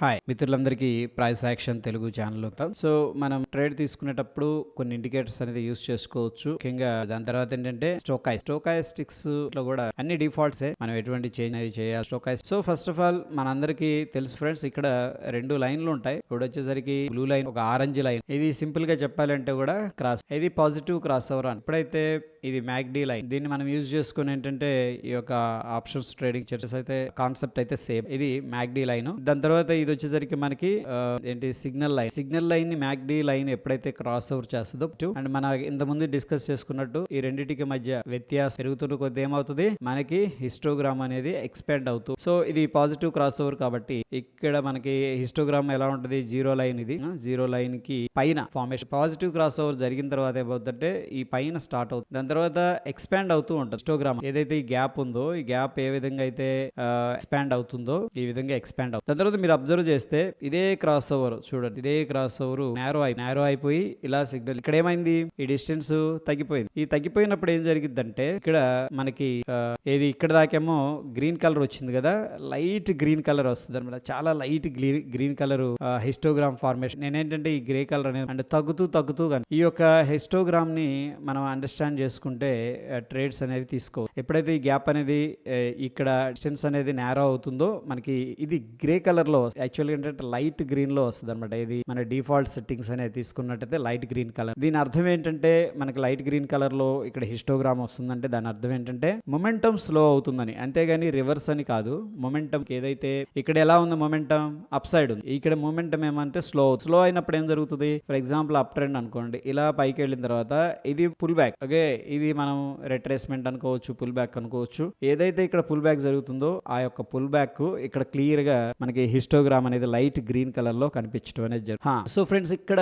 Hi మిత్రులందరికీ price action Telugu channel. So మనం trade తీసుకునేటప్పుడు కొన్ని ఇండికేటర్స్ అనేది యూస్ చేసుకోవచ్చు. ముఖ్యంగా దాని తర్వాత ఏంటంటే స్టోకాస్టిక్స్ లో కూడా అన్ని డిఫాల్ట్సే, మనం ఎటువంటి చేంజ్ అవి చేయాలి స్టోకాస్. సో ఫస్ట్ ఆఫ్ ఆల్ మనందరికీ తెలుసు ఫ్రెండ్స్, ఇక్కడ రెండు లైన్లు ఉంటాయి. ఇప్పుడు వచ్చేసరికి బ్లూ లైన్, ఒక ఆరెంజ్ లైన్. ఇది సింపుల్ గా చెప్పాలంటే కూడా క్రాస్, ఇది పాజిటివ్ క్రాస్ ఓవర్ అని. ఇప్పుడైతే ఇది మ్యాక్డీ లైన్, దీన్ని మనం యూజ్ చేసుకుని ఏంటంటే ఈ యొక్క ఆప్షన్స్ ట్రేడింగ్ చర్చస్ అయితే కాన్సెప్ట్ అయితే సేమ్. ఇది మ్యాక్డీ లైన్. దాని తర్వాత ఇది వచ్చేసరికి మనకి ఏంటి సిగ్నల్ లైన్ ని మ్యాక్డీ లైన్ ఎప్పుడైతే క్రాస్ ఓవర్ చేస్తుందో, అండ్ మన ఇంత ముందు డిస్కస్ చేసుకున్నట్టు ఈ రెండింటికి మధ్య వ్యత్యాసం పెరుగుతున్న కొద్ది ఏమవుతుంది, మనకి హిస్టోగ్రామ్ అనేది ఎక్స్పాండ్ అవుతుంది. సో ఇది పాజిటివ్ క్రాస్ ఓవర్ కాబట్టి ఇక్కడ మనకి హిస్టోగ్రామ్ ఎలా ఉంటుంది, జీరో లైన్. ఇది జీరో లైన్ కి పైన ఫార్మేషన్ పాజిటివ్ క్రాస్ ఓవర్ జరిగిన తర్వాత ఏమవుతుందంటే ఈ పైన స్టార్ట్ అవుతుంది, దాని తర్వాత ఎక్స్పాండ్ అవుతూ ఉంటుంది హిస్టోగ్రామ్. ఏదైతే ఈ గ్యాప్ ఉందో, ఈ గ్యాప్ ఏ విధంగా అయితే ఎక్స్పాండ్ అవుతుందో ఈ విధంగా ఎక్స్పాండ్ అవుతుంది. దాని తర్వాత మీరు అబ్జర్వ్ చేస్తే ఇదే క్రాస్ ఓవర్ చూడండి, ఇదే క్రాస్ ఓవర్ నేరో అయిపోయి ఇలా సిగ్నల్ ఇక్కడ ఏమైంది, ఈ డిస్టెన్స్ తగ్గిపోయింది. ఈ తగ్గిపోయినప్పుడు ఏం జరిగిద్దంటే ఇక్కడ మనకి ఏది ఇక్కడ దాకేమో గ్రీన్ కలర్ వచ్చింది కదా, లైట్ గ్రీన్ కలర్ వస్తుంది అనమాట. చాలా light green colour histogram formation. నేనేంటంటే ఈ గ్రే కలర్ అనేది అంటే తగ్గుతూ కానీ ఈ యొక్క హిస్టోగ్రామ్ ని మనం అండర్స్టాండ్ చేసుకుంటే ట్రేడ్స్ అనేది తీసుకో. ఎప్పుడైతే ఈ గ్యాప్ అనేది ఇక్కడ డిస్టెన్స్ అనేది నేరో అవుతుందో మనకి ఇది గ్రే కలర్ లో, యాక్చువల్గా ఏంటంటే లైట్ గ్రీన్ లో వస్తుంది అనమాట. ఇది మన డిఫాల్ట్ సెట్టింగ్స్ అనేది తీసుకున్నట్టయితే లైట్ గ్రీన్ కలర్. దీని అర్థం ఏంటంటే మనకి లైట్ గ్రీన్ కలర్ లో ఇక్కడ హిస్టోగ్రామ్ వస్తుందంటే దాని అర్థం ఏంటంటే మొమెంటం స్లో అవుతుందని, అంతేగాని రివర్స్ అని కాదు. మొమెంటం ఏదైతే ఇక్కడ ఎలా ఉంది, మొమెంటం అప్ సైడ్ ఉంది, ఇక్కడ మొమెంటం ఏమంటే స్లో అయినప్పుడు ఏం జరుగుతుంది, ఫర్ ఎగ్జాంపుల్ అప్ ట్రెండ్ అనుకోండి, ఇలా పైకి వెళ్ళిన తర్వాత ఇది పుల్ బ్యాక్. ఓకే, ఇది మనం రిట్రేస్మెంట్ అనుకోవచ్చు, పుల్ బ్యాక్ అనుకోవచ్చు. ఏదైతే ఇక్కడ పుల్ బ్యాక్ జరుగుతుందో ఆ యొక్క పుల్ బ్యాక్ ఇక్కడ క్లియర్ గా మనకి హిస్టోగ్రామ్ అనేది లైట్ గ్రీన్ కలర్ లో కనిపించడం అనేది జరుగుతుంది. సో ఫ్రెండ్స్, ఇక్కడ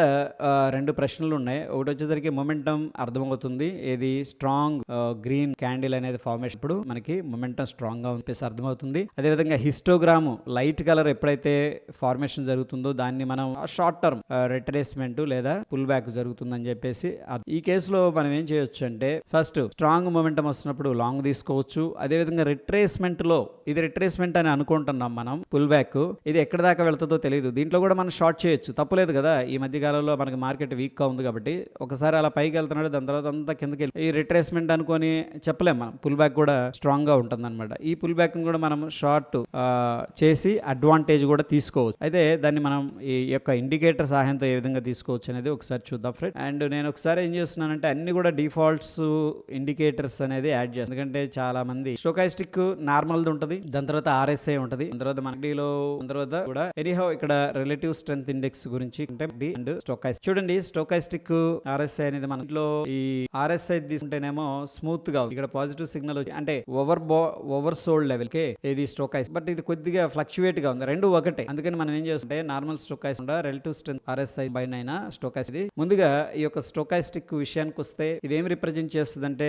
రెండు ప్రశ్నలు ఉన్నాయి. ఒకటి వచ్చేసరికి మొమెంటం అర్థమవుతుంది, ఏది స్ట్రాంగ్ గ్రీన్ క్యాండిల్ అనేది ఫార్మేషన్, ఇప్పుడు మనకి మొమెంటం స్ట్రాంగ్ గా ఉంది అర్థమవుతుంది. అదేవిధంగా హిస్టోగ్రామ్ లైట్ కలర్ ఎప్పుడైతే ఫార్మేషన్ జరుగుతుందో దాన్ని మనం షార్ట్ టర్మ్ రిట్రేస్మెంట్ లేదా పుల్ బ్యాక్ జరుగుతుందని చెప్పేసి. ఈ కేసులో మనం ఏం చేయొచ్చు అంటే ఫస్ట్ స్ట్రాంగ్ మొమెంటం వస్తున్నప్పుడు లాంగ్ తీసుకోవచ్చు. అదేవిధంగా రిట్రేస్మెంట్ లో, ఇది రిట్రేస్మెంట్ అని అనుకుంటున్నాం మనం, పుల్ బ్యాక్ ఇది ఎక్కడ దాకా వెళ్తుందో తెలియదు, దీంట్లో కూడా మనం షార్ట్ చేయొచ్చు, తప్పులేదు కదా. ఈ మధ్య కాలంలో మనకి మార్కెట్ వీక్ గా ఉంది కాబట్టి ఒకసారి అలా పైకి వెళ్తున్నాడు, దాని తర్వాత అంతా కిందకి వెళ్ళి ఈ రిట్రేస్మెంట్ అనుకొని చెప్పలేం మనం. పుల్ బ్యాక్ కూడా స్ట్రాంగ్ గా ఉంటుంది అనమాట. ఈ పుల్ బ్యాక్ కూడా మనం షార్ట్ చేసి అడ్వాంటేజ్ కూడా తీసుకోవచ్చు. అయితే దాన్ని మనం ఈ యొక్క ఇండికేటర్ సహాయంతో ఏ విధంగా తీసుకోవచ్చు అనేది ఒకసారి చూద్దాం ఫ్రెండ్. అండ్ నేను ఒకసారి ఏం చేస్తున్నానంటే అన్ని కూడా డిఫాల్ట్స్ ఇండికేటర్స్ అనేది యాడ్ చేస్తాను, ఎందుకంటే చాలా మంది స్టోకాస్టిక్ నార్మల్ ఉంటుంది, దాని తర్వాత ఆర్ఎస్ఐ ఉంటుంది, దాని తర్వాత మనకిలో తర్వాత కూడా ఎనీహౌ ఇక్కడ రిలేటివ్ స్ట్రెంత్ ఇండెక్స్ గురించి అండ్ స్టోకాస్టిక్. చూడండి, స్టోకాస్టిక్ ఆర్ఎస్ఐ అనేది మనలో ఈ ఆర్ఎస్ఐ తీసుకుంటేనేమో స్మూత్ గా ఉంది, ఇక్కడ పాజిటివ్ సిగ్నల్ వచ్చి అంటే ఓవర్ సోల్డ్ లెవెల్ కే ఇది స్టోకాస్టిక్. బట్ ఇది కొద్దిగా ఫ్లక్చువేట్ గా ఉంది, రెండు ఒకటే. అందుకని మనం ఏం చేస్తుంటే normal stochastic relative strength RSI బైన్ అయినా స్టోకాస్టిక్. ముందుగా ఈ యొక్క స్టోకాస్టిక్ విషయానికి వస్తే ఇది ఏం రిప్రజెంట్ చేస్తుంది అంటే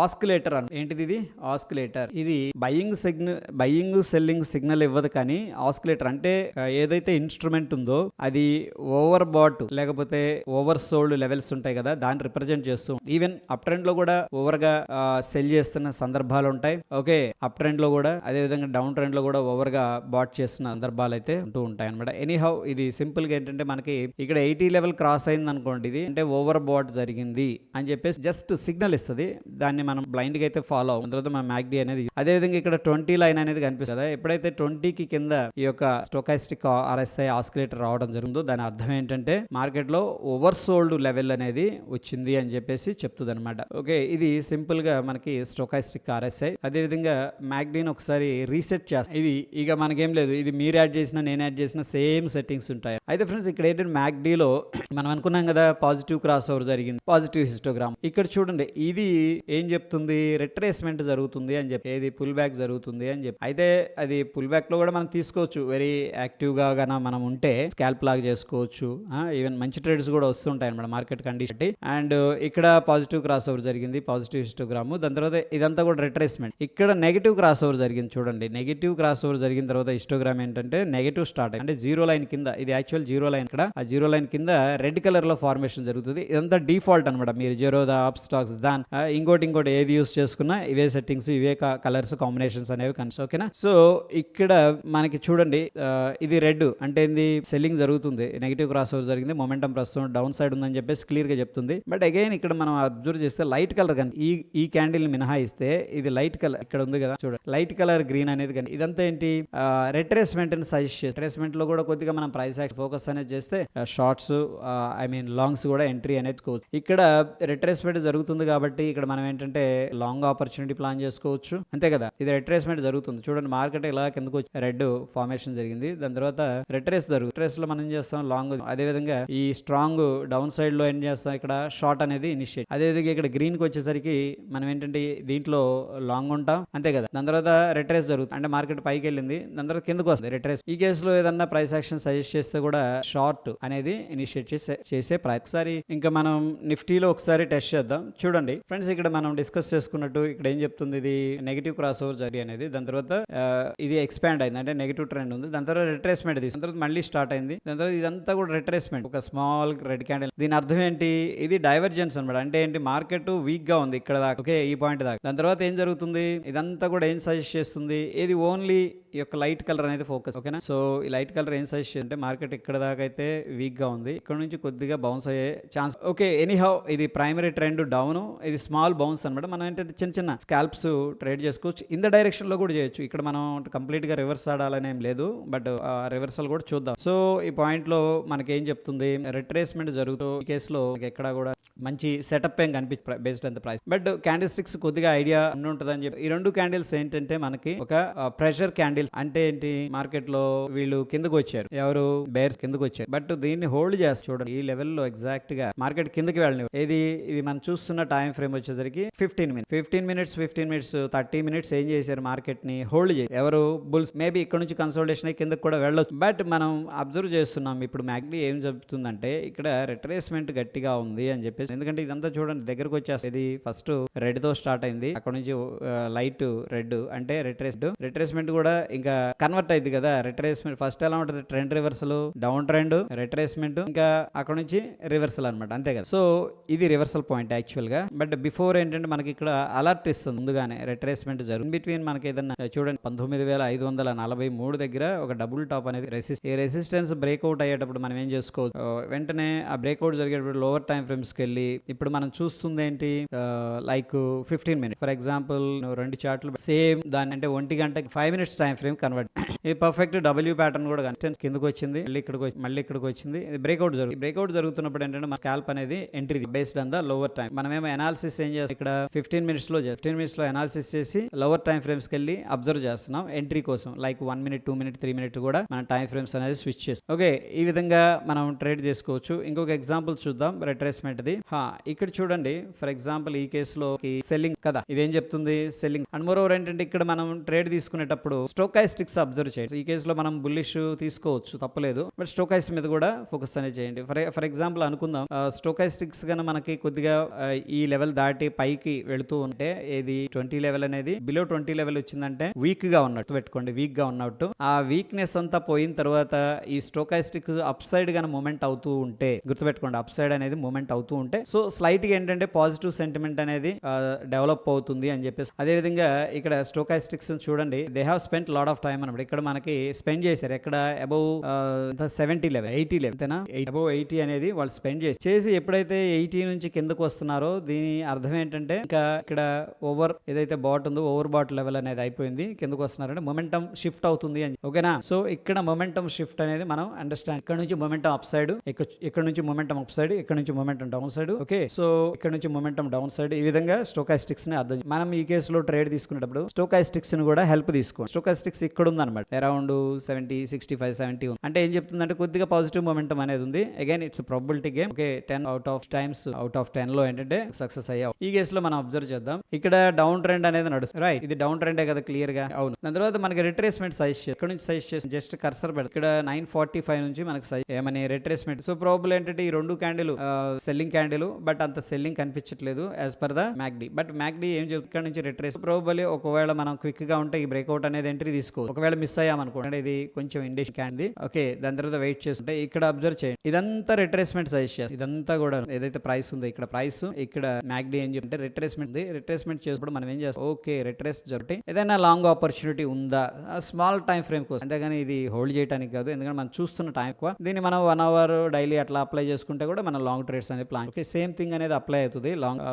ఆస్కిలేటర్ అని. ఏంటిది ఇది ఆస్కిలేటర్, ఇది బయింగ్ సెల్లింగ్ సిగ్నల్ ఇవ్వదు, కానీ ఆస్కిలేటర్ అంటే ఏదైతే ఇన్స్ట్రుమెంట్ ఉందో అది ఓవర్ బాట్ లేకపోతే ఓవర్ సోల్డ్ లెవెల్స్ ఉంటాయి కదా, దాన్ని రిప్రజెంట్ చేస్తూ ఈవెన్ అప్ ట్రెండ్ లో కూడా ఓవర్ గా సెల్ చేస్తున్న సందర్భాలు ఉంటాయి. ఓకే, అప్ ట్రెండ్ లో కూడా, అదే విధంగా డౌన్ ట్రెండ్ లో కూడా ఓవర్ గా బాట్ చేస్తున్న సందర్భాలు అయితే ఉంటూ ఉంటాయి అనమాట. ఎనీహౌ ఇది సింపుల్ గా ఏంటంటే మనకి ఇక్కడ 80 లెవెల్ క్రాస్ అయింది అనుకోండి, ఇది అంటే ఓవర్ బాట్ జరిగింది అని చెప్పేసి జస్ట్ సిగ్నల్ ఇస్తుంది. దాన్ని మనం బ్లైండ్ గా అయితే ఫాలో అవుతుంది. తర్వాత మన మ్యాక్డీ అనేది అదే విధంగా ఇక్కడ 20 లైన్ అనేది కనిపిస్తుంది. ఎప్పుడైతే 20కి కింద ఈ యొక్క స్టోకాస్టిక్ ఆర్ఎస్ఐ ఆస్కిలేటర్ రావడం జరుగుతుందో దాని అర్థం ఏంటంటే మార్కెట్ లో ఓవర్ సోల్డ్ లెవెల్ అనేది వచ్చింది అని చెప్పేసి చెప్తుంది అనమాట. ఓకే, ఇది సింపుల్ గా మనకి స్టోకాస్టిక్ ఆర్ఎస్ఐ. అదే విధంగా మ్యాక్డీని ఒకసారి రీసెట్ చేస్తాం. ఇది ఇక మనకేం లేదు, ఇది మీరు యాడ్ చేసిన నేను యాడ్ చేసిన సేమ్ సెట్టింగ్స్ ఉంటాయి. అయితే ఫ్రెండ్స్, ఇక్కడ ఏంటంటే మ్యాక్డీలో మనం అనుకున్నాం కదా పాజిటివ్ క్రాస్ ఓవర్ జరిగింది, పాజిటివ్ హిస్టోగ్రామ్. ఇక్కడ చూడండి, ఇది ఏం చెప్తుంది, రిట్రేస్మెంట్ జరుగుతుంది అని చెప్పి, ఏది పుల్ బ్యాక్ జరుగుతుంది అని చెప్పి. అయితే అది పుల్ బ్యాక్ లో కూడా మనం తీసుకోవచ్చు, వెరీ యాక్టివ్ గా మనం ఉంటే స్కాల్ప్ లాగా చేసుకోవచ్చు. ఈవెన్ మంచి ట్రేడ్స్ కూడా వస్తుంటాయి అన్నమాట మార్కెట్ కండిషన్. అండ్ ఇక్కడ పాజిటివ్ క్రాస్ ఓవర్ జరిగింది, పాజిటివ్ హిస్టోగ్రామ్. దాని తర్వాత ఇదంతా కూడా రిట్రేస్మెంట్. ఇక్కడ నెగిటివ్ క్రాస్ ఓవర్ జరిగింది చూడండి, నెగిటివ్ క్రాస్ ఓవర్ జరిగిన తర్వాత హిస్టోగ్రామ్ ఏంటంటే నెగిటివ్ స్టార్ట్ అంటే జీరో లైన్ కింద, ఇది యాక్చువల్ జీరో లైన్, ఇక్కడ ఆ జీరో లైన్ కింద రెడ్ కలర్ లో ఫార్మేషన్ జరుగుతుంది. ఇదంతా డిఫాల్ట్ అనమాట. మీరు జెరోదా అప్ స్టాక్స్ దాన్ ఇంకోటి ఏది యూస్ చేసుకున్నా ఇవే సెట్టింగ్స్, ఇవే కలర్స్ కాంబినేషన్స్ అనేవి కనిపిస్తాయి. ఓకేనా. సో ఇక్కడ మనకి చూడండి ఇది రెడ్ అంటే ఏంది, సెల్లింగ్ జరుగుతుంది, నెగిటివ్ క్రాస్ ఓవర్ జరిగింది, మొమెంటం ప్రస్తుతం డౌన్ సైడ్ ఉందని చెప్పేసి క్లియర్ గా చెప్తుంది. బట్ అగైన్ ఇక్కడ మనం అబ్జర్వ్ చేస్తే లైట్ కలర్ కానీ ఈ క్యాండిల్ మినహాయిస్తే ఇది లైట్ కలర్ ఇక్కడ ఉంది కదా చూడండి, లైట్ కలర్ గ్రీన్ అనేది కానీ ఇదంతా ఏంటి, రిట్రేస్మెంట్ అని సజెస్ట్ చేస్తుంది. రిట్రేస్మెంట్ లో కూడా కొద్దిగా మనం ప్రైస్ యాక్షన్ ఫోకస్ అనేది చేస్తే షార్ట్స్ లాంగ్స్ కూడా ఎంట్రీ అనేది చేసుకోవచ్చు. ఇక్కడ రిట్రేస్మెంట్ జరుగుతుంది కాబట్టి ఇక్కడ మనం ఏంటంటే లాంగ్ ఆపర్చునిటీ ప్లాన్ చేసుకోవచ్చు, అంతే కదా. ఇది రిట్రేస్మెంట్ జరుగుతుంది చూడండి, మార్కెట్ ఇలా కిందకు వచ్చి రెడ్ ఫార్మేషన్ జరిగింది, దాని తర్వాత రిట్రేస్ లో మనం ఏం చేస్తాం లాంగ్, అదే విధంగా ఈ స్ట్రాంగ్ డౌన్ సైడ్ లో ఏం చేస్తాం ఇక్కడ షార్ట్ అనేది ఇనిషియేట్, అదే విధంగా ఇక్కడ గ్రీన్ కి వచ్చేసరికి మనం ఏంటంటే దీంట్లో లాంగ్ ఉంటాం, అంతే కదా. దాని తర్వాత రిట్రేస్ జరుగుతుంది అంటే మార్కెట్ పైకి వెళ్ళింది, దాని తర్వాత కిందకు వస్తుంది రిట్రేస్. ఈ కేసులో ఏదన్నా ప్రైస్ యాక్షన్ సజెస్ట్ చేస్తే కూడా షార్ట్ అనేది ఇనిషియేట్ చేసే ఒకసారి ఇంకా మనం నిఫ్టీలో ఒకసారి టెస్ట్ చేద్దాం. చూడండి ఫ్రెండ్స్, ఇక్కడ మనం డిస్కస్ చేసుకున్నట్టు ఇక్కడ ఏం చెప్తుంది, ఇది నెగిటివ్ క్రాస్ ఓవర్ జరిగి అనేది, దాని తర్వాత ఇది ఎక్స్పాండ్ అయింది అంటే నెగిటివ్ ట్రెండ్ ఉంది, దాని తర్వాత రిట్రేస్మెంట్ తీసుకున్న తర్వాత మళ్ళీ స్టార్ట్ అయింది, దాని తర్వాత ఇదంతా కూడా రిట్రేస్మెంట్, ఒక స్మాల్ రెడ్ క్యాండిల్. దీని అర్థం ఏంటి, ఇది డైవర్జెన్స్ అనమాట. అంటే ఏంటి, మార్కెట్ వీక్ గా ఉంది ఇక్కడ దాకా, ఓకే, ఈ పాయింట్ దాకా. దాని తర్వాత ఏం జరుగుతుంది, ఇదంతా కూడా ఏం సజెస్ట్ చేస్తుంది, ఇది ఓన్లీ ఈ యొక్క లైట్ కలర్ అనేది ఫోకస్, ఓకేనా. సో ఈ లైట్ కలర్ ఏం సజెస్ట్ అంటే మార్కెట్ ఇక్కడ దాకా అయితే వీక్ గా ఉంది, ఇక్కడ నుంచి కొద్దిగా బౌన్స్ అయ్యే ఛాన్స్, ఓకే. ఎనీహౌ ఇది ప్రైమరీ ట్రెండ్ డౌన్, ఇది స్మాల్ బౌన్స్ అనమాట. మనం ఏంటంటే చిన్న చిన్న స్కాల్ప్స్ ట్రేడ్ చేసుకోవచ్చు, ఇన్ ద డైరెక్షన్ లో కూడా చేయొచ్చు. ఇక్కడ మనం కంప్లీట్ గా రివర్స్ ఆడాలని ఏం లేదు, బట్ రివర్సల్ కూడా చూద్దాం. సో ఈ పాయింట్ లో మనకి ఏం చెప్తుంది, రిట్రేస్మెంట్ జరుగుతూ ఈ కేసులో ఎక్కడ కూడా మంచి సెటప్ ఏం కనిపించి based on the price, but candle sticks కొద్దిగా ఐడియా ఉంటుందని చెప్పి ఈ రెండు క్యాండిల్స్ ఏంటంటే మనకి ఒక ప్రెషర్ క్యాండిల్స్. అంటే ఏంటి, మార్కెట్ లో వీళ్ళు కిందకు వచ్చారు, ఎవరు బేర్స్ కిందకు వచ్చారు, బట్ దీన్ని హోల్డ్ చేస్తారు చూడండి, ఈ లెవెల్లో ఎగ్జాక్ట్ గా మార్కెట్ కిందకి వెళ్ళని. ఇది మనం చూస్తున్న టైం ఫ్రేమ్ వచ్చేసరికి 15 మినిట్స్ 30 మినిట్స్ ఏం చేశారు, మార్కెట్ ని హోల్డ్ చేసి ఎవరు బుల్స్. మేబీ ఇక్కడ నుంచి కన్సల్టేషన్ అయ్యి కిందకి కూడా వెళ్ళొచ్చు, బట్ మనం అబ్జర్వ్ చేస్తున్నాం ఇప్పుడు మ్యాక్లీ ఏం చెప్తుందంటే ఇక్కడ రిట్రేస్మెంట్ గట్టిగా ఉంది అని చెప్పేసి. ఎందుకంటే ఇదంతా చూడండి దగ్గరకు వచ్చేస్తుంది, ఇది ఫస్ట్ రెడ్ తో స్టార్ట్ అయింది, అక్కడ నుంచి లైట్ రెడ్ అంటే రిట్రేస్మెంట్ కూడా ఇంకా కన్వర్ట్ అయింది కదా. రిట్రేస్మెంట్ ఫస్ట్ ఎలా ఉంటుంది, trend reversal, down trend, retracement, ఇంకా అక్కడ నుంచి రివర్సల్ అనమాట, అంతే కదా. సో ఇది రివర్సల్ పాయింట్ యాక్చువల్ గా, బట్ బిఫోర్ ఏంటంటే మనకి ఇక్కడ అలర్ట్ ఇస్తుంది ముందుగానే రిట్రేస్మెంట్ జరుగుతుంది. బిట్వీన్ మనకి ఏదన్నా చూడండి 19,543 దగ్గర ఒక డబుల్ టాప్ అనేది ఈ రెసిస్టెన్స్ బ్రేక్అవుట్ అయ్యేటప్పుడు మనం ఏం చేసుకోవచ్చు, వెంటనే ఆ బ్రేక్అవుట్ జరిగేటప్పుడు లోవర్ టైం ఫ్రేమ్స్ కి వెళ్ళి ఇప్పుడు మనం చూస్తుంది ఏంటి, లైక్ 15 మినిట్స్ ఫర్ ఎగ్జాంపుల్, రెండు చార్ట్లు సేమ్ దాని అంటే 1 గంట 5 మినిట్స్ టైం ఫ్రేమ్ కన్వర్ట్. ఇది పర్ఫెక్ట్ డబ్ల్యూ ప్యాటర్న్ కూడా కిందకు వచ్చింది, మళ్ళీ ఇక్కడికి వచ్చింది, ఇది బ్రేక్అవుట్ జరుగుతున్నప్పుడు ఏంటంటే మన స్కాల్ప్ అనేది entry based on the lower time. మనమేమో అనాలిసిస్ ఏం చేస్తాం ఇక్కడ 15 మినిట్స్ లో అనాలిసిస్ చేసి లోవర్ టైం ఫ్రేమ్స్ కి వెళ్ళి అబ్జర్వ్ చేస్తున్నాం ఎంట్రీ కోసం, లైక్ 1 మినిట్ 2 మినిట్ 3 మినిట్ కూడా మన టైం ఫ్రేమ్స్ అనేది స్విచ్ చేస్తాం. ఓకే, ఈ విధంగా మనం ట్రేడ్ చేసుకోవచ్చు. ఇంకొక ఎగ్జాంపుల్ చూద్దాం రిట్రేస్మెంట్ ది. ఇక్కడ చూడండి ఫర్ ఎగ్జాంపుల్ ఈ కేసులో సెల్లింగ్ కదా, ఇదేం చెప్తుంది, సెల్లింగ్. అండ్ మోర్ ఓవర్ ఏంటంటే ఇక్కడ మనం ట్రేడ్ తీసుకునేటప్పుడు స్టోకాస్టిక్స్ అబ్జర్వ్ చేయండి. ఈ కేసులో మనం బుల్లిష్ తీసుకోవచ్చు, తప్పలేదు, బట్ స్టోకాస్ మీద కూడా ఫోకస్ అనేది చేయండి. ఫర్ ఎగ్జాంపుల్ అనుకుందాం, స్టోకాస్టిక్స్ గానీ మనకి కొద్దిగా ఈ లెవెల్ దాటి పైకి వెళుతూ ఉంటే, ఏది 20 లెవెల్ అనేది బిలో 20 లెవెల్ వచ్చిందంటే వీక్ గా ఉన్నట్టు పెట్టుకోండి, వీక్ గా ఉన్నట్టు. ఆ వీక్నెస్ అంతా పోయిన తర్వాత ఈ స్టోకాస్టిక్ అప్ సైడ్ గానీ మూమెంట్ అవుతూ ఉంటే, గుర్తుపెట్టుకోండి అప్ సైడ్ అనేది మూమెంట్ అవుతూ ఉంటే, సో స్లైట్ గా ఏంటంటే పాజిటివ్ సెంటిమెంట్ అనేది డెవలప్ అవుతుంది అని చెప్పేసి. అదే విధంగా ఇక్కడ స్టోకాస్టిక్స్ చూడండి, they have spent lot of time అన్నమాట. ఇక్కడ మనకి స్పెండ్ చేశారు ఎక్కడ అబౌవ్ 70 లెవెల్ 80 లెవెల్ అంతేనా, అబౌవ్ 80 అనేది వాళ్ళు స్పెండ్ చేసి ఎప్పుడైతే 80 నుంచి కిందకు వస్తున్నారో దీని అర్థం ఏంటంటే ఇంకా ఇక్కడ ఏదైతే బాట్ ఉందో ఓవర్ బాట్ లెవెల్ అనేది అయిపోయింది, కిందకు వస్తున్నారంటే మొమెంటం షిఫ్ట్ అవుతుంది అని, ఓకేనా. సో ఇక్కడ మొమెంటం షిఫ్ట్ అనేది మనం అండర్స్టాండ్, ఇక్కడ నుంచి మొమెంటం అప్ సైడ్, ఇక్కడ నుంచి మొమెంటం అప్ సైడ్, ఇక్కడ నుంచి momentum down side, okay. So ఇక్కడ నుంచి మొమెంటం డౌన్ సైడ్, ఈ విధంగా స్టోకాస్టిక్స్ ని అర్థం. మనం ఈ కేసులో ట్రేడ్ తీసుకునేటప్పుడు స్టోకాస్టిక్స్ ని కూడా హెల్ప్ తీసుకోండి. స్టోకాస్టిక్స్ ఇక్కడ ఉంది అనమాట, అరౌండ్ 70 65 70 ఉంది. అంటే ఏం చెప్తుందంటే కొద్దిగా పాజిటివ్ మొమెంటం అనేది ఉంది. Again it's probability game, okay. 10 out of 10 లో ఏంటంటే సక్సెస్ అయ్యావు. ఈ కేసులో మనం అబ్జర్వ్ చేద్దాం, ఇక్కడ డౌన్ ట్రెండ్ అనేది నడుస్తుంది, రైట్. ఇది డౌన్ ట్రెండే కదా క్లియర్ గా, అవును. దాని తర్వాత మనకి రిట్రేస్మెంట్ సైజ్ ఇక్కడ నుంచి సైజ్ చేసి జస్ట్ కర్సర్ పెడతాం, ఇక్కడ 945 నుంచి మనకి సైజ్ ఏమని రిట్రేస్మెంట్. సో ప్రాబబుల్ ఏంటంటే ఈ రెండు candle selling candle candle, but అంత సెల్లింగ్ కనిపించట్లేదు యాజ్ పర్ ద మ్యాక్డీ. బట్ మ్యాక్డీ ఏం చెప్తుంది, ఇక్కడ నుంచి రిట్రేస్ ప్రోబబుల్లీ ఒకవేళ మనం క్విక్ గా ఉంటే ఈ బ్రేక్అవుట్ అనేది ఎంట్రీ తీసుకోవచ్చు. ఒకవేళ మిస్ అయ్యామనుకోండి, ఇది కొంచెం ఇండికేషన్ క్యాండిల్, ఓకే, దాని తర్వాత వెయిట్ చేస్తుంటే ఇక్కడ అబ్జర్వ్ చేయండి, ఇదంతా రిట్రేస్మెంట్ సజెస్ట్ చేస్తుంది. ఇదంతా కూడా ఏదైతే ప్రైస్ ఉందో ఇక్కడ ప్రైస్, ఇక్కడ మ్యాక్డీ ఏం చెప్తే రిట్రేస్మెంట్ ఉంది. రిట్రేస్మెంట్ చేసినప్పుడు మనం ఏం చేస్తాం, ఓకే రిట్రేస్ జరిగితే ఏదైనా లాంగ్ ఆపర్చునిటీ ఉందా స్మాల్ టైం ఫ్రేమ్ కోసం, అంతేగాని ఇది హోల్డ్ చేయడానికి కాదు. ఎందుకంటే మనం చూస్తున్న టైం ఎక్కువ. దీన్ని మనం 1 అవర్ డైలీ అట్లా అప్లై చేసుకుంటే కూడా మన లాంగ్ ట్రేడ్స్ అనేది ప్లాన్, ఓకే, సేమ్ థింగ్ అనేది అప్లై అవుతుంది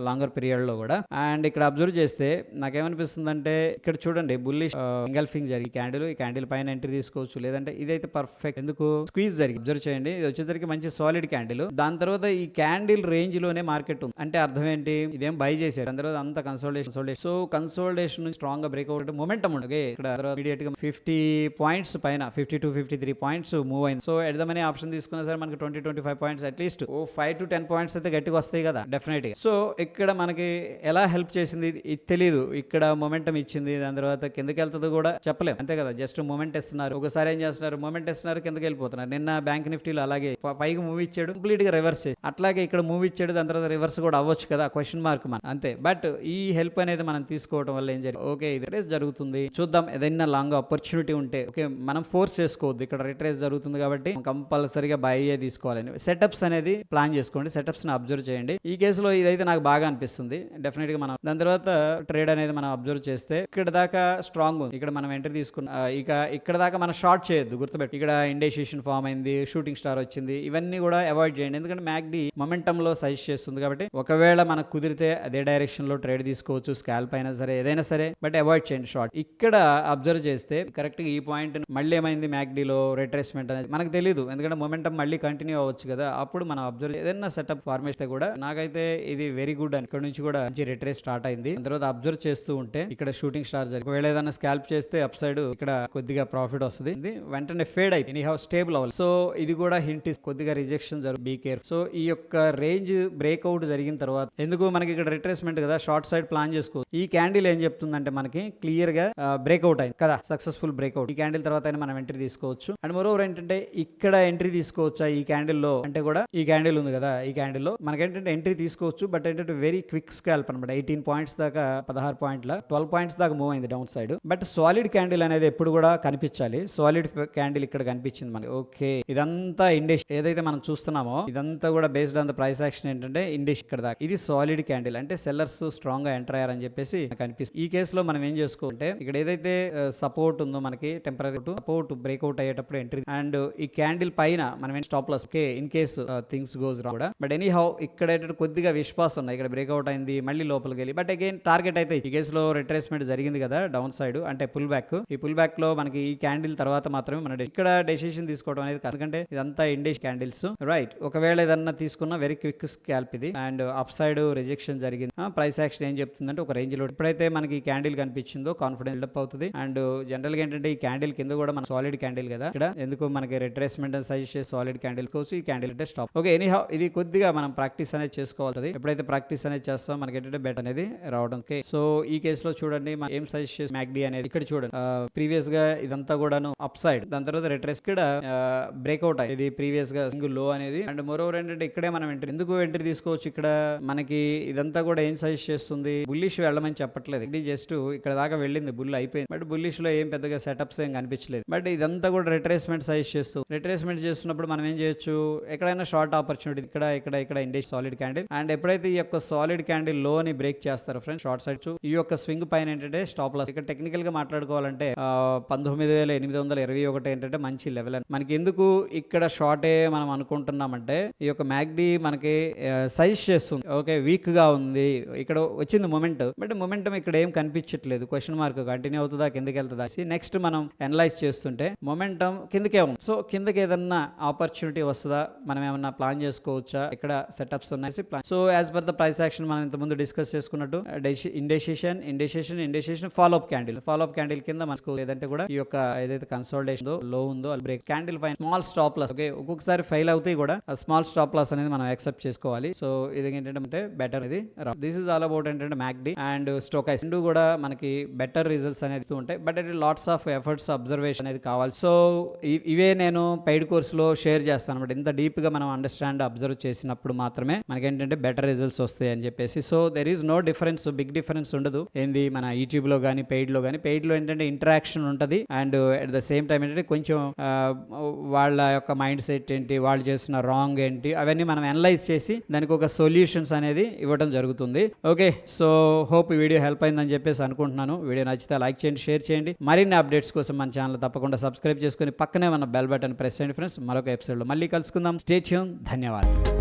లాంగర్ పీరియడ్ లో కూడా. అండ్ ఇక్కడ అబ్జర్వ్ చేస్తే నాకేమనిపిస్తుంది అంటే, ఇక్కడ చూడండి బుల్లిష్ ఎంగల్ఫింగ్ జరిగి క్యాండిల్, ఈ క్యాండిల్ పైన ఎంట్రీ తీసుకోవచ్చు, లేదంటే ఇదైతే పర్ఫెక్ట్. ఎందుకు స్క్వీజ్ జరిగి అబ్జర్వ్ చేయండి, ఇది వచ్చేసరికి మంచి సాలిడ్ క్యాండిల్. దాని తర్వాత ఈ క్యాండిల్ రేంజ్ లోనే మార్కెట్ ఉంది అంటే అర్థం ఏంటి, ఇదేం బై చేశారు, దాని తర్వాత అంత కన్సోలిడేషన్. సో కన్సోలిడేషన్ నుంచి స్ట్రాంగ్ గా బ్రేక్అవుట్ మొమెంటం ఉంది. ఇక్కడ ఇమీడియట్ గా 50 పాయింట్స్ పైన 52 53 పాయింట్స్ మూవ్ అయింది. సో ఎడదమనే ఆప్షన్ తీసుకున్నా సరే మనకి 20-25 పాయింట్స్ అట్లీస్ట్ 5 to 10 పాయింట్స్ అయితే గట్టిగా వస్తాయి కదా డెఫినెట్ గా. సో ఇక్కడ మనకి ఎలా హెల్ప్ చేసింది ఇది తెలియదు. ఇక్కడ మొమెంటం ఇచ్చింది, దాని తర్వాత కిందకి వెళ్తుంది కూడా చెప్పలేం, అంతే కదా. జస్ట్ మొమెంట్ ఇస్తున్నారు, ఒకసారి ఏం చేస్తున్నారు, మొమెంట్ ఇస్తున్నారు, కిందకి వెళ్ళిపోతున్నారు. నిన్న బ్యాంక్ నిఫ్టీలో అలాగే పైకి మూవ్ ఇచ్చాడు, కంప్లీట్ గా రివర్స్ చేసి, అట్లాగే ఇక్కడ మూవ్ ఇచ్చాడు, దాని తర్వాత రివర్స్ కూడా అవ్వచ్చు కదా, క్వశ్చన్ మార్క్ మన అంతే. బట్ ఈ హెల్ప్ అనేది మనం తీసుకోవడం వల్ల ఏం జరిగింది, ఓకే ఇది రిట్రేస్ జరుగుతుంది, చూద్దాం ఏదైనా లాంగ్ ఆపర్చునిటీ ఉంటే, ఓకే మనం ఫోర్స్ చేసుకోవద్దు, ఇక్కడ రిట్రేస్ జరుగుతుంది కాబట్టి కంపల్సరీగా బై అయ్యే తీసుకోవాలని. సెటప్స్ అనేది ప్లాన్ చేసుకోండి, సెటప్స్ ని అబ్జర్వ్ చేయండి. ఈ కేసులో ఇదైతే నాకు బాగా అనిపిస్తుంది డెఫినెట్ గా. మనం దాని తర్వాత ట్రేడ్ అనేది మనం అబ్జర్వ్ చేస్తే ఇక్కడ దాకా స్ట్రాంగ్ ఉంది, ఇక్కడ మనం ఎంట్రీ తీసుకున్న, ఇక ఇక్కడ దాకా మనం షార్ట్ చేయొద్దు, గుర్తుపెట్టి. ఇక్కడ ఇండెసిషన్ ఫామ్ అయింది, షూటింగ్ స్టార్ వచ్చింది, ఇవన్నీ కూడా అవాయిడ్ చేయండి. ఎందుకంటే మ్యాక్డీ మొమెంటం లో సజెస్ట్ చేస్తుంది కాబట్టి ఒకవేళ మనకు కుదిరితే అదే డైరెక్షన్ లో ట్రేడ్ తీసుకోవచ్చు, స్కాల్ప్ అయినా సరే ఏదైనా సరే, బట్ అవాయిడ్ చేయండి షార్ట్. ఇక్కడ అబ్జర్వ్ చేస్తే కరెక్ట్ గా ఈ పాయింట్ మళ్ళీ ఏమైంది, మ్యాక్డీలో రిట్రేస్మెంట్ అనేది మనకు తెలియదు, ఎందుకంటే మొమెంటం మళ్ళీ కంటిన్యూ అవ్వచ్చు కదా. అప్పుడు మనం అబ్జర్వ్ ఏదైనా సెటప్ ఫార్మేషన్ కూడా నాకైతే ఇది వెరీ గుడ్ అని, ఇక్కడ నుంచి కూడా మంచి రిట్రేస్ స్టార్ట్ అయింది. తర్వాత అబ్జర్వ్ చేస్తూ ఉంటే ఇక్కడ షూటింగ్ స్టార్ జరిగి ఒకవేళ ఏదైనా స్కాల్ప్ చేస్తే అప్ సైడ్ ఇక్కడ కొద్దిగా ప్రాఫిట్ వస్తుంది, వెంటనే ఫేడ్ అయింది, ఎనీ హౌ స్టేబుల్ అవ్వాలి. సో ఇది కూడా హింట్ కొద్దిగా రిజెక్షన్ జరుగు, బీ కేర్. సో ఈ యొక్క రేంజ్ బ్రేక్అవుట్ జరిగిన తర్వాత ఎందుకు మనకి ఇక్కడ రిట్రేస్మెంట్ కదా, షార్ట్ సైడ్ ప్లాన్ చేసుకోవచ్చు. ఈ క్యాండిల్ ఏం చెప్తుందంటే మనకి క్లియర్ గా బ్రేక్అవుట్ అయింది కదా, సక్సెస్ఫుల్ బ్రేక్అవుట్. ఈ క్యాండిల్ తర్వాత మనం ఎంట్రీ తీసుకోవచ్చు. అండ్ మరోవర్ ఏంటంటే ఇక్కడ ఎంట్రీ తీసుకోవచ్చా ఈ క్యాండిల్ లో అంటే కూడా, ఈ క్యాండిల్ ఉంది కదా, ఈ క్యాండిల్ లో మనకేంటంటే ఎంట్రీ తీసుకోవచ్చు, బట్ ఏంటంటే వెరీ క్విక్ స్కాల్ప్ అనమాట. 18 పాయింట్స్ దాకా 16 పాయింట్ల 12 పాయింట్స్ దాకా మూవ్ అయింది down side. But solid candle అనేది ఎప్పుడు కూడా కనిపించాలి. సాలిడ్ క్యాండిల్ ఇక్కడ కనిపించింది మనకి, ఓకే. ఇదంతా ఇండెక్స్ ఏదైతే మనం చూస్తున్నామో ఇదంతా కూడా based on the price action ఏంటంటే ఇండెక్స్ ఇక్కడ దాకా ఇది సాలిడ్ క్యాండిల్, అంటే సెల్లర్స్ స్ట్రాంగ్ గా ఎంటర్ అయ్యారని చెప్పేసి కనిపిస్తుంది. ఈ కేసులో మనం ఏం చేసుకోవాలంటే ఇక్కడ ఏదైతే సపోర్ట్ ఉందో మనకి టెంపరీ సపోర్ట్ బ్రేక్అవుట్ అయ్యేటప్పుడు ఎంట్రీ, అండ్ ఈ క్యాండిల్ పైన మనం stop loss, okay, in case things goes wrong కూడా. బట్ ఎనీ హౌ ఇక్కడ కొద్దిగా విశ్వాసం ఉన్నాయి, ఇక్కడ బ్రేక్అవుట్ అయింది మళ్ళీ లోపలికి వెళ్ళి, బట్ అగైన్ టార్గెట్ అయితే ఈ కేసులో రిట్రేస్మెంట్ జరిగింది కదా డౌన్ సైడ్, అంటే పుల్ బ్యాక్. ఈ పుల్ బ్యాక్ లో మనకి ఈ క్యాండిల్ తర్వాత మాత్రమే మన ఇక్కడ డెసిషన్ తీసుకోవడం అనేది, ఎందుకంటే ఇదంతా ఇండెక్స్ క్యాండిల్స్ రైట్. ఒకవేళ ఏదన్నా తీసుకున్నా వెరీ క్విక్ స్కాల్ప్ ఇది, అండ్ అప్ సైడ్ రిజెక్షన్ జరిగింది. ప్రైస్ యాక్షన్ ఏం చెప్తుందంటే ఒక రేంజ్ లో ఎప్పుడైతే మనకి ఈ క్యాండిల్ కనిపించిందో కాన్ఫిడెన్స్ బిల్డప్ అవుతుంది. అండ్ జనరల్ గా ఏంటంటే ఈ క్యాండిల్ కింద కూడా మన సాలిడ్ క్యాండిల్ కదా, ఇక్కడ ఎందుకు మనకి రిట్రేస్మెంట్ సజెస్ట్ చేసే సాలిడ్ క్యాండిల్ కోసం ఈ క్యాండిల్ అంటే స్టాప్. ఓకే, ఎనీ హౌ ఇది కొద్దిగా మనం ప్రాక్టీస్ అనేది చేసుకోవాలి. ఎప్పుడైతే ప్రాక్టీస్ అనేది చేస్తాం మనకి ఏంటంటే బెట్ అనేది రావడం. ఓకే, సో ఈ కేసులో చూడండి మనం ఏం సజెస్ట్ చేసి మ్యాక్డీ అనేది ఇక్కడ చూడండి, ప్రీవియస్ గా ఇదంతా కూడాను అప్ సైడ్, దాని తర్వాత రిట్రేస్ ఇక్కడ బ్రేక్అవుట్ అయ్యి ఇది ప్రీవియస్ గా సింగిల్ లో అనేది. అండ్ మోరోవర్ ఏంటంటే ఇక్కడే మనం ఎందుకు ఎంట్రీ తీసుకోవచ్చు, ఇక్కడ మనకి ఇదంతా కూడా ఏం సజెస్ట్ చేస్తుంది, బుల్లిష్ వెళ్ళమని చెప్పట్లేదు, ఇది జస్ట్ ఇక్కడ దాకా వెళ్ళింది, బుల్ అయిపోయింది. బట్ బుల్లిష్ లో ఏం పెద్దగా సెటప్స్ ఏం కనిపించలేదు. బట్ ఇదంతా కూడా రిట్రేస్మెంట్ సజెస్ట్ చేస్తూ, రిట్రేస్మెంట్ చేస్తున్నప్పుడు మనం ఏం చేయొచ్చు, ఎక్కడైనా షార్ట్ ఆపర్చునిటీ ఇక్కడ ఇక్కడ ఇక్కడ ఇండెక్స్ సాలిడ్ క్యాండిల్, అండ్ ఎప్పుడైతే ఈ యొక్క సాలిడ్ క్యాండిల్ లోని బ్రేక్ చేస్తారు ఫ్రెండ్స్ షార్ట్ సైడ్, ఈ యొక్క స్వింగ్ పైన ఏంటంటే స్టాప్ లాస్. ఇక్కడ టెక్నికల్ గా మాట్లాడుకోవాలంటే 19,821 ఏంటంటే మంచి లెవెల్ అని మనకి. ఎందుకు ఇక్కడ షార్టే మనం అనుకుంటున్నామంటే ఈ యొక్క మ్యాక్డీ మనకి సజెస్ట్ చేస్తుంది, ఓకే వీక్ గా ఉంది, ఇక్కడ వచ్చింది మొమెంట్, బట్ మొమెంటం ఇక్కడ ఏం కనిపించట్లేదు, క్వశ్చన్ మార్క్ కంటిన్యూ అవుతుందా కిందకి వెళ్తుందా. నెక్స్ట్ మనం అనలైజ్ చేస్తుంటే మొమెంటం కిందకే ఉంది. సో కిందకి ఏదన్నా ఆపర్చునిటీ వస్తుందా, మనం ఏమన్నా ప్లాన్ చేసుకోవచ్చా, ఇక్కడ సెటప్స్ ఉన్నాయి plan. So as per the price action మనం ఇంతకుముందు డిస్కస్ చేసుకున్నట్టు ఇండెసిషన్ ఫాలో అప్ క్యాండిల్ కింద మనకు లేదంటే కూడా ఈ యొక్క ఏదైతే కన్సోలిడేషన్ లో ఉందో బ్రేక్ క్యాండిల్ పైన స్మాల్ స్టాప్ లాస్, ఓకే ఒక్కొక్కసారి ఫెయిల్ అవుతాయి కూడా, స్మాల్ స్టాప్ లాస్ అనేది మనం యాక్సెప్ట్ చేసుకోవాలి. సో ఇది ఏంటంటే బెటర్ ఇది. దిస్ ఇస్ ఆల్ అబౌట్ ఏంటంటే మ్యాక్డీ అండ్ స్టోకాస్ రెండు కూడా మనకి బెటర్ రిజల్ట్స్ అనేది ఉంటాయి, but it lots of efforts observation అనేది కావాలి. సో ఇవే నేను పెయిడ్ కోర్సులో షేర్ చేస్తాను అనమాట. ఇంత డీప్ గా మనం అండర్స్టాండ్ అబ్జర్వ్ చేసినప్పుడు మాత్రమే మనకేంటంటే బెటర్ రిజల్ట్స్ వస్తాయి అని చెప్పేసి. So there is no difference, big difference ఉండదు. ఏంది మన యూట్యూబ్లో కానీ పెయిడ్లో ఏంటంటే ఇంటరాక్షన్ ఉంటుంది. And at the same time ఏంటంటే కొంచెం వాళ్ళ యొక్క మైండ్ సెట్ ఏంటి, వాళ్ళు చేస్తున్న రాంగ్ ఏంటి, అవన్నీ మనం అనలైజ్ చేసి దానికి ఒక సొల్యూషన్స్ అనేది ఇవ్వడం జరుగుతుంది. ఓకే, సో హోప్ ఈ వీడియో హెల్ప్ అయిందని చెప్పేసి అనుకుంటున్నాను. వీడియో నచ్చితే లైక్ చేయండి, షేర్ చేయండి. మరిన్ని అప్డేట్స్ కోసం మన ఛానల్ తప్పకుండా సబ్స్క్రైబ్ చేసుకుని పక్కనే ఉన్న బెల్ బటన్ ప్రెస్ చేయండి ఫ్రెండ్స్. మరొక ఎపిసోడ్లో మళ్ళీ కలుసుకుందాం. Stay tune. ధన్యవాదాలు.